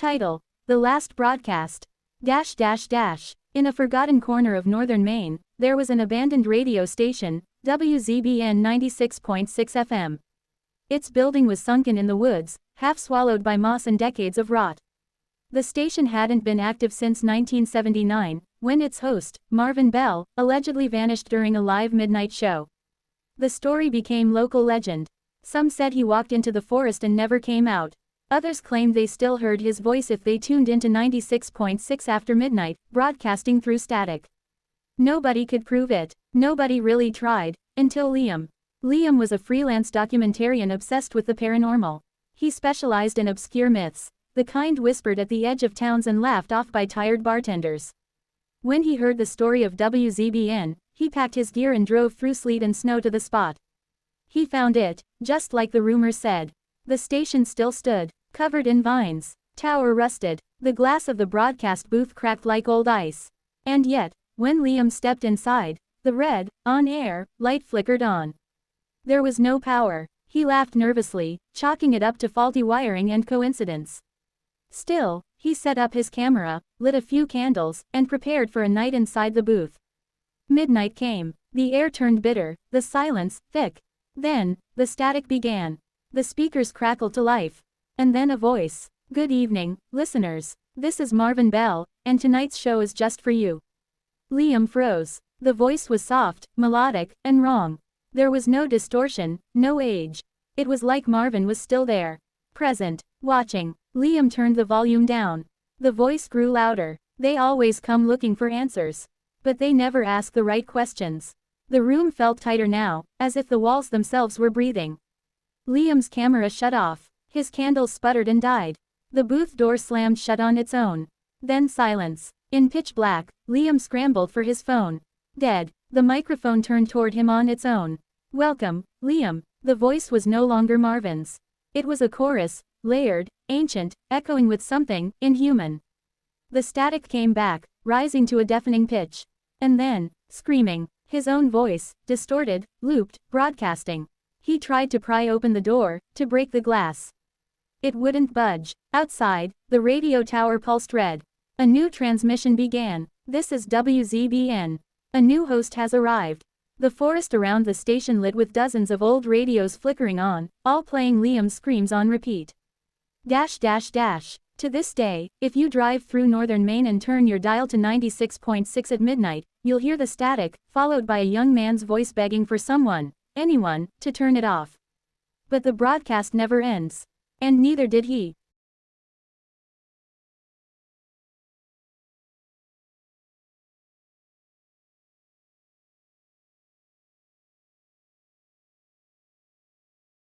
Title: The Last Broadcast. In a forgotten corner of northern Maine, there was an abandoned radio station, WZBN 96.6 FM. Its building was sunken in the woods, half swallowed by moss and decades of rot. The station hadn't been active since 1979, when its host, Marvin Bell, allegedly vanished during a live midnight show. The story became local legend. Some said he walked into the forest and never came out. Others claimed they still heard his voice if they tuned into 96.6 after midnight, broadcasting through static. Nobody could prove it. Nobody really tried, until Liam. Liam was a freelance documentarian obsessed with the paranormal. He specialized in obscure myths, the kind whispered at the edge of towns and laughed off by tired bartenders. When he heard the story of WZBN, he packed his gear and drove through sleet and snow to the spot. He found it, just like the rumors said. The station still stood, covered in vines, tower rusted, the glass of the broadcast booth cracked like old ice. And yet, when Liam stepped inside, the red, on-air, light flickered on. There was no power. He laughed nervously, chalking it up to faulty wiring and coincidence. Still, he set up his camera, lit a few candles, and prepared for a night inside the booth. Midnight came. The air turned bitter, the silence, thick. Then, the static began. The speakers crackled to life. And then a voice. "Good evening, listeners. This is Marvin Bell, and tonight's show is just for you." Liam froze. The voice was soft, melodic, and wrong. There was no distortion, no age. It was like Marvin was still there. Present, watching. Liam turned the volume down. The voice grew louder. "They always come looking for answers. But they never ask the right questions." The room felt tighter now, as if the walls themselves were breathing. Liam's camera shut off. His candles sputtered and died. The booth door slammed shut on its own. Then silence. In pitch black, Liam scrambled for his phone. Dead. The microphone turned toward him on its own. "Welcome, Liam." The voice was no longer Marvin's. It was a chorus, layered, ancient, echoing with something inhuman. The static came back, rising to a deafening pitch. And then, screaming. His own voice, distorted, looped, broadcasting. He tried to pry open the door, to break the glass. It wouldn't budge. Outside, the radio tower pulsed red. A new transmission began. "This is WZBN. A new host has arrived." The forest around the station lit with dozens of old radios flickering on, all playing Liam's screams on repeat. To this day, if you drive through northern Maine and turn your dial to 96.6 at midnight, you'll hear the static, followed by a young man's voice begging for someone, anyone, to turn it off. But the broadcast never ends. And neither did he.